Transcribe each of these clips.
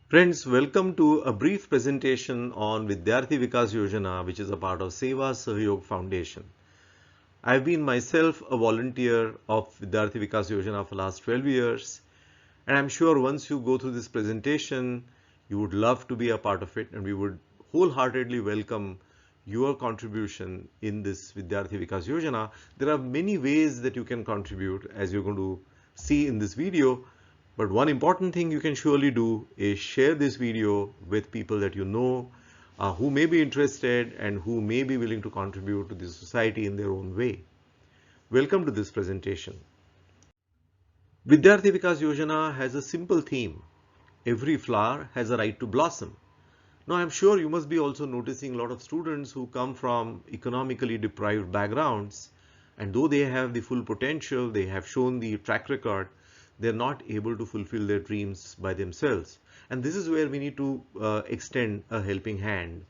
Friends, welcome to a brief presentation on Vidyarthi Vikas Yojana, which is a part of Seva Sahyog Foundation. I've been myself a volunteer of Vidyarthi Vikas Yojana for the last 12 years, and I'm sure once you go through this presentation, you would love to be a part of it, and we would wholeheartedly welcome your contribution in this Vidyarthi Vikas Yojana. There are many ways that you can contribute, as you're going to see in this video. But one important thing you can surely do is share this video with people that you know who may be interested and who may be willing to contribute to the society in their own way. Welcome to this presentation. Vidyarthi Vikas Yojana has a simple theme. Every flower has a right to blossom. Now I'm sure you must be also noticing a lot of students who come from economically deprived backgrounds, and though they have the full potential, they have shown the track record, they're not able to fulfill their dreams by themselves. And this is where we need to extend a helping hand.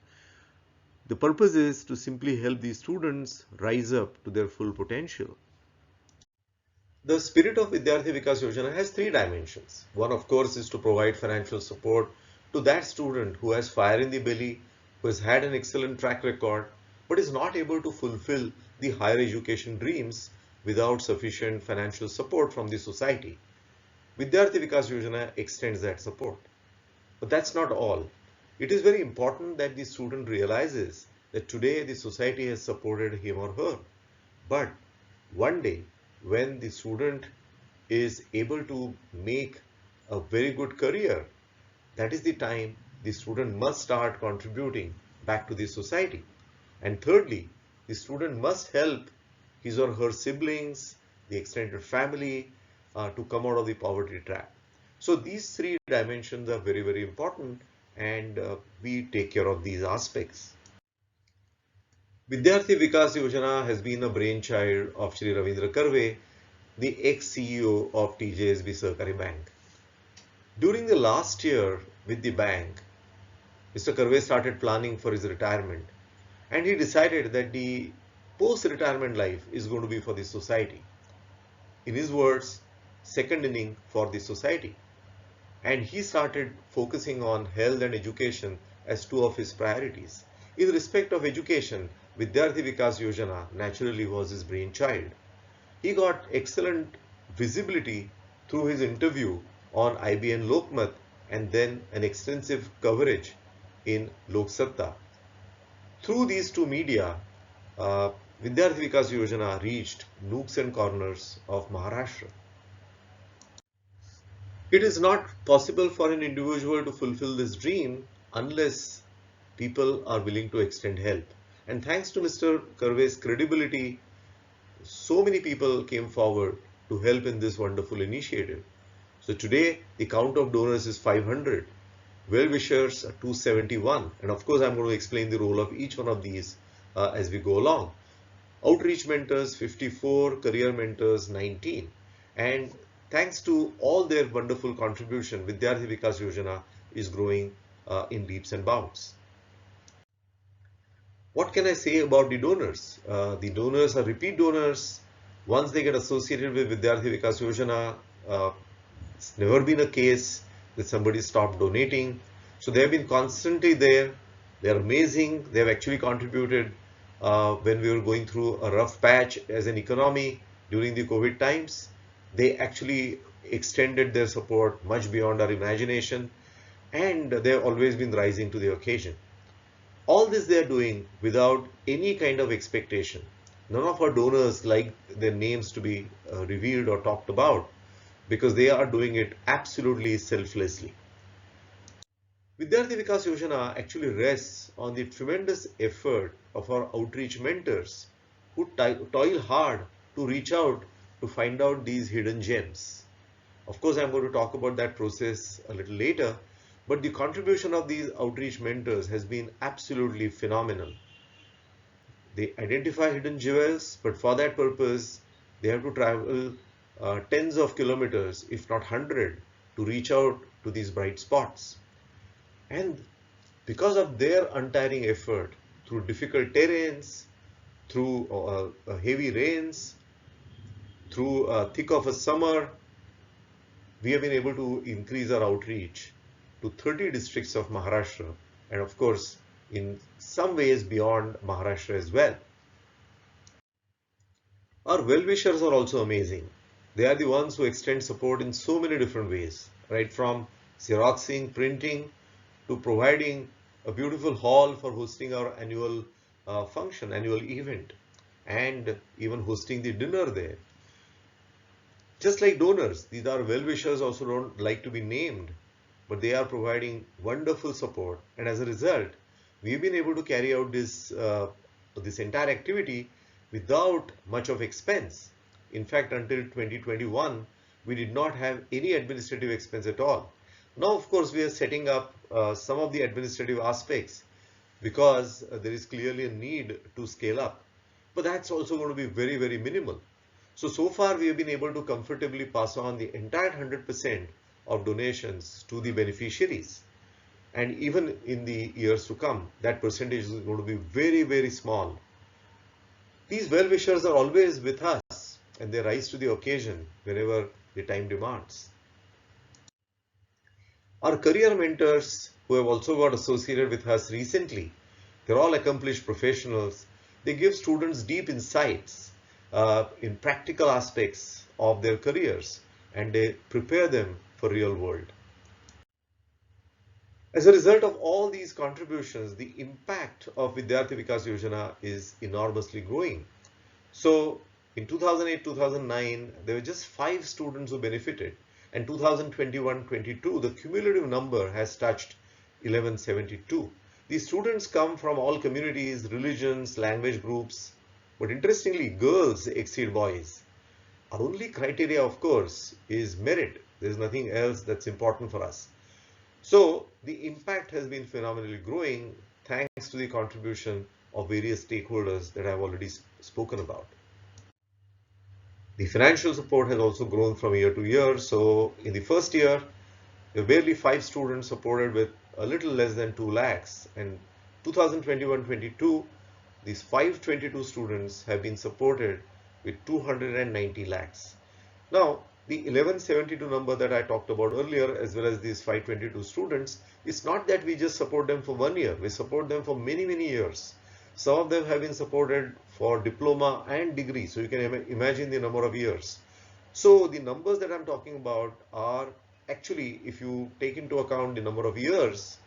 The purpose is to simply help these students rise up to their full potential. The spirit of Vidyarthi Vikas Yojana has three dimensions. One, of course, is to provide financial support to that student who has fire in the belly, who has had an excellent track record, but is not able to fulfill the higher education dreams without sufficient financial support from the society. Vidyarthi Vikas Yojana extends that support. But that's not all. It is very important that the student realizes that today the society has supported him or her. But one day, when the student is able to make a very good career, that is the time the student must start contributing back to the society. And thirdly, the student must help his or her siblings, the extended family, to come out of the poverty trap. So these three dimensions are very, very important, and we take care of these aspects. Vidyarthi Vikas Yojana has been a brainchild of Shri Ravindra Karve, the ex-CEO of TJSB Sahkari Bank. During the last year with the bank, Mr. Karve started planning for his retirement, and he decided that the post-retirement life is going to be for the society. In his words, second inning for the society. And he started focusing on health and education as two of his priorities. In respect of education, Vidyarthi Vikas Yojana naturally was his brainchild. He got excellent visibility through his interview on IBN Lokmat and then an extensive coverage in Lok Satta. Through these two media, Vidyarthi Vikas Yojana reached nooks and corners of Maharashtra. It is not possible for an individual to fulfill this dream unless people are willing to extend help. And thanks to Mr. Karve's credibility, so many people came forward to help in this wonderful initiative. So today the count of donors is 500, well-wishers 271, and of course I'm going to explain the role of each one of these as we go along. Outreach mentors 54, career mentors 19, and thanks to all their wonderful contribution, Vidyarthi Vikas Yojana is growing in leaps and bounds. What can I say about the donors? The donors are repeat donors. Once they get associated with Vidyarthi Vikas Yojana, it's never been a case that somebody stopped donating. So they have been constantly there. They are amazing. They have actually contributed when we were going through a rough patch as an economy during the COVID times. They actually extended their support much beyond our imagination, and they have always been rising to the occasion. All this they are doing without any kind of expectation. None of our donors like their names to be revealed or talked about because they are doing it absolutely selflessly. Vidyarthi Vikas Yojana actually rests on the tremendous effort of our outreach mentors who toil hard to reach out to find out these hidden gems. Of course, I'm going to talk about that process a little later, but the contribution of these outreach mentors has been absolutely phenomenal. They identify hidden jewels, but for that purpose, they have to travel tens of kilometers, if not 100, to reach out to these bright spots. And because of their untiring effort through difficult terrains, through heavy rains, through thick of a summer, we have been able to increase our outreach to 30 districts of Maharashtra, and of course in some ways beyond Maharashtra as well. Our well-wishers are also amazing. They are the ones who extend support in so many different ways, right from xeroxing, printing, to providing a beautiful hall for hosting our annual annual event, and even hosting the dinner there. Just like donors, these are well-wishers also don't like to be named, but they are providing wonderful support, and as a result, we've been able to carry out this entire activity without much of expense. In fact, until 2021, we did not have any administrative expense at all. Now, of course, we are setting up some of the administrative aspects because there is clearly a need to scale up, but that's also going to be very, very minimal. So far we have been able to comfortably pass on the entire 100% of donations to the beneficiaries. And even in the years to come, that percentage is going to be very, very small. These well-wishers are always with us and they rise to the occasion whenever the time demands. Our career mentors who have also got associated with us recently, they're all accomplished professionals. They give students deep insights in practical aspects of their careers, and they prepare them for real world. As a result of all these contributions, the impact of Vidyarthi Vikas Yojana is enormously growing. So in 2008-2009, there were just 5 students who benefited, and 2021-22, the cumulative number has touched 1172. These students come from all communities, religions, language groups, but interestingly, girls exceed boys. Our only criteria, of course, is merit. There's nothing else that's important for us. So the impact has been phenomenally growing thanks to the contribution of various stakeholders that I've already spoken about. The financial support has also grown from year to year. So in the first year, there were barely 5 students supported with a little less than 2 lakhs. And 2021-22, these 522 students have been supported with 290 lakhs. Now, the 1172 number that I talked about earlier, as well as these 522 students, it's not that we just support them for 1 year. We support them for many, many years. Some of them have been supported for diploma and degree. So you can imagine the number of years. So the numbers that I'm talking about are actually, if you take into account the number of years,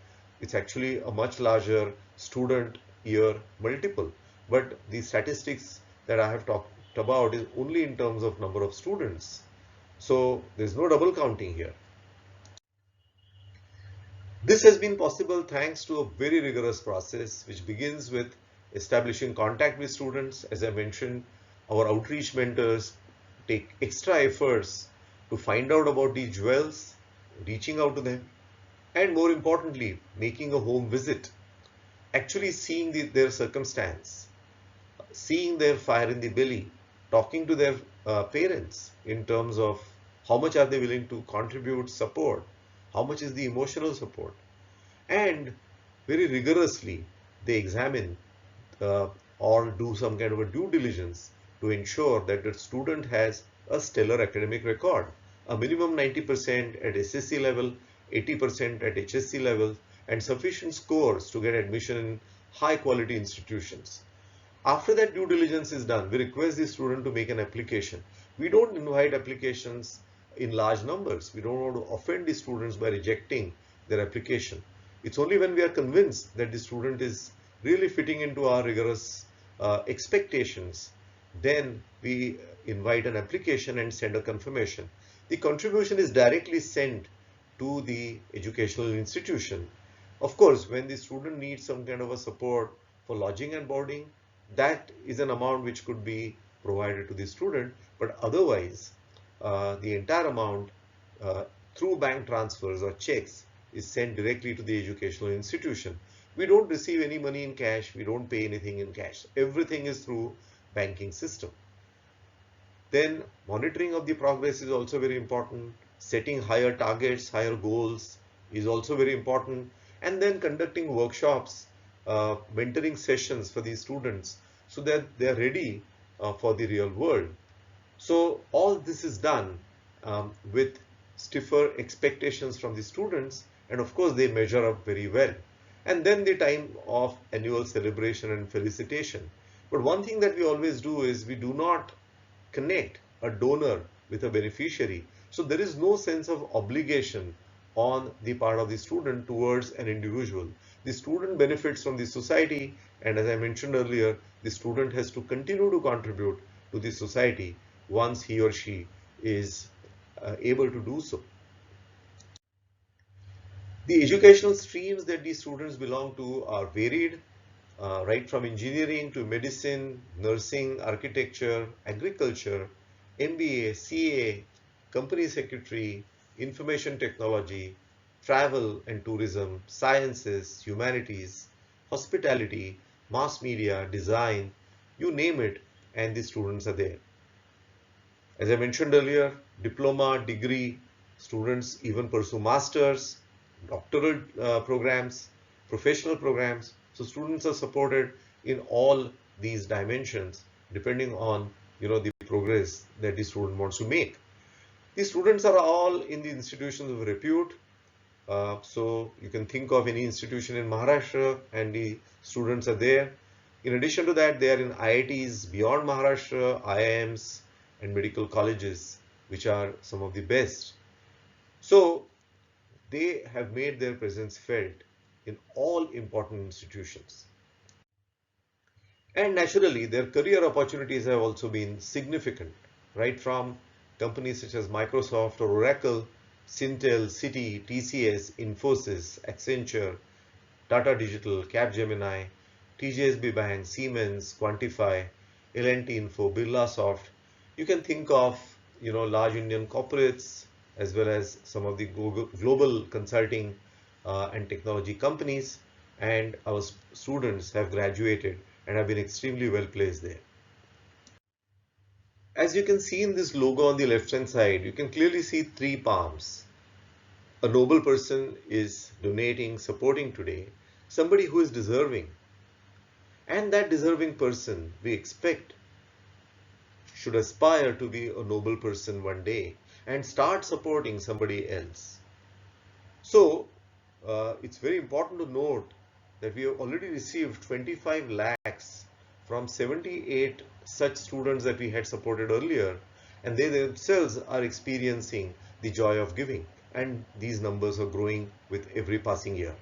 it's actually a much larger student year multiple. But the statistics that I have talked about is only in terms of number of students. So there's no double counting here. This has been possible thanks to a very rigorous process which begins with establishing contact with students. As I mentioned, our outreach mentors take extra efforts to find out about these jewels, reaching out to them, and more importantly, making a home visit, actually seeing their circumstance, seeing their fire in the belly, talking to their parents in terms of how much are they willing to contribute, support, how much is the emotional support, and very rigorously they examine or do some kind of a due diligence to ensure that the student has a stellar academic record, a minimum 90% at SSC level, 80% at HSC level, and sufficient scores to get admission in high quality institutions. After that due diligence is done, we request the student to make an application. We don't invite applications in large numbers. We don't want to offend the students by rejecting their application. It's only when we are convinced that the student is really fitting into our rigorous expectations, then we invite an application and send a confirmation. The contribution is directly sent to the educational institution. Of course, when the student needs some kind of a support for lodging and boarding, that is an amount which could be provided to the student, but otherwise the entire amount through bank transfers or checks is sent directly to the educational institution. We don't receive any money in cash. We don't pay anything in cash. Everything is through banking system. Then monitoring of the progress is also very important. Setting higher targets, higher goals is also very important. And then conducting workshops, mentoring sessions for these students so that they are ready for the real world. So all this is done with stiffer expectations from the students, and of course they measure up very well. And then the time of annual celebration and felicitation. But one thing that we always do is we do not connect a donor with a beneficiary. So there is no sense of obligation on the part of the student towards an individual. The student benefits from the society, and as I mentioned earlier, the student has to continue to contribute to the society once he or she is able to do so. The educational streams that these students belong to are varied, right from engineering to medicine, nursing, architecture, agriculture, MBA, CA, company secretary, information technology, travel and tourism, sciences, humanities, hospitality, mass media, design, you name it, and the students are there. As I mentioned earlier, diploma, degree, students even pursue masters, doctoral programs, professional programs. So students are supported in all these dimensions depending on the progress that the student wants to make. These students are all in the institutions of repute. So you can think of any institution in Maharashtra and the students are there. In addition to that, they are in IITs beyond Maharashtra, IIMs and medical colleges, which are some of the best. So they have made their presence felt in all important institutions. And naturally, their career opportunities have also been significant, right from companies such as Microsoft or Oracle, Syntel, Citi, TCS, Infosys, Accenture, Tata Digital, Capgemini, TJSB Bank, Siemens, Quantify, L&T Info, Birlasoft. You can think of large Indian corporates as well as some of the global consulting and technology companies, and our students have graduated and have been extremely well placed there. As you can see in this logo on the left hand side, you can clearly see three palms. A noble person is donating, supporting today, somebody who is deserving. And that deserving person, we expect, should aspire to be a noble person one day and start supporting somebody else. So, it's very important to note that we have already received 25 lakhs from 78 such students that we had supported earlier, and they themselves are experiencing the joy of giving, and these numbers are growing with every passing year.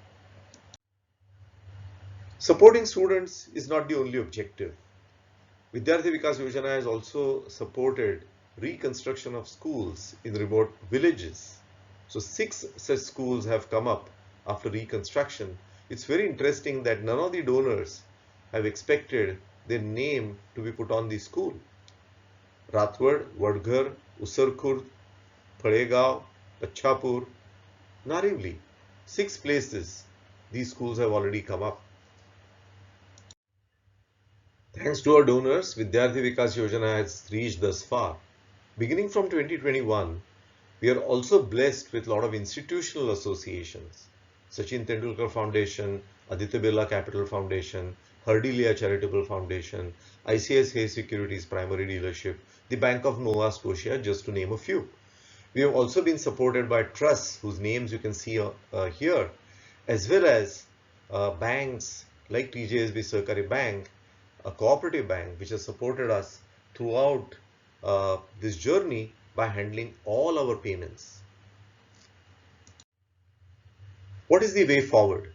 Supporting students is not the only objective. Vidyarthi Vikas Yojana has also supported reconstruction of schools in remote villages. So 6 such schools have come up after reconstruction. It's very interesting that none of the donors have expected their name to be put on the school. Rathwad, Vadghar, Usarkhurd, Pharegaon, Pachapur, Narivli. 6 places these schools have already come up. Thanks to our donors, Vidyarthi Vikas Yojana has reached thus far. Beginning from 2021, we are also blessed with a lot of institutional associations. Sachin Tendulkar Foundation, Aditya Birla Capital Foundation, Hardilia Charitable Foundation, ICICI Securities Primary Dealership, the Bank of Nova Scotia, just to name a few. We have also been supported by trusts whose names you can see here, as well as banks like TJSB Sahkari Bank, a cooperative bank which has supported us throughout this journey by handling all our payments. What is the way forward?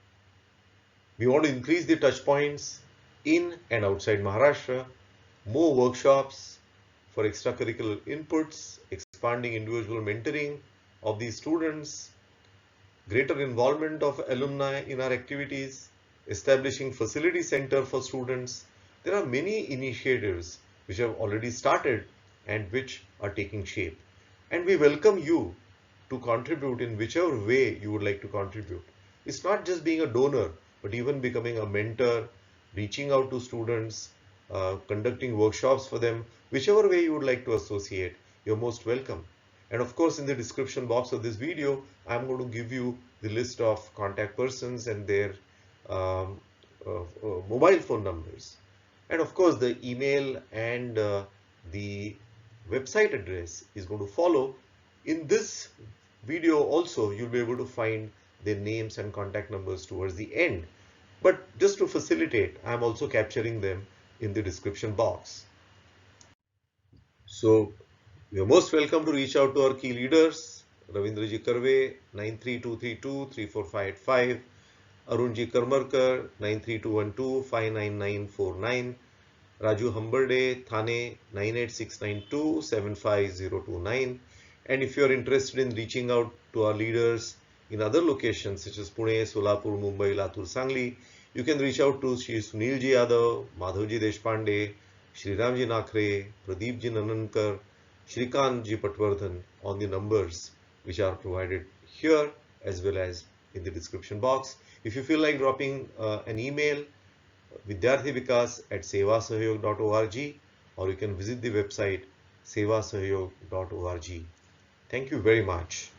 We want to increase the touch points in and outside Maharashtra, more workshops for extracurricular inputs, expanding individual mentoring of these students, greater involvement of alumni in our activities, establishing facility center for students. There are many initiatives which have already started and which are taking shape. And we welcome you to contribute in whichever way you would like to contribute. It's not just being a donor, but even becoming a mentor, reaching out to students, conducting workshops for them, whichever way you would like to associate, you're most welcome. And of course, in the description box of this video, I'm going to give you the list of contact persons and their mobile phone numbers. And of course, the email and the website address is going to follow in this video also, you'll be able to find their names and contact numbers towards the end. But just to facilitate, I'm also capturing them in the description box. So you're most welcome to reach out to our key leaders. Ravindra ji Karve 93232-34585, Arun ji Karmarkar 93212-59949, Raju Hambarde Thane 98692-75029. And if you're interested in reaching out to our leaders in other locations such as Pune, Solapur, Mumbai, Latur, Sangli, you can reach out to Sunil ji Yadav, Madhav ji Deshpande, Shreeram ji Nakhare, Pradeep ji Nanandkar, Shrikant ji Patwardhan on the numbers which are provided here as well as in the description box. If you feel like dropping an email, Vidyarthi Vikas at sevasahayog.org, or you can visit the website sevasahayog.org. Thank you very much.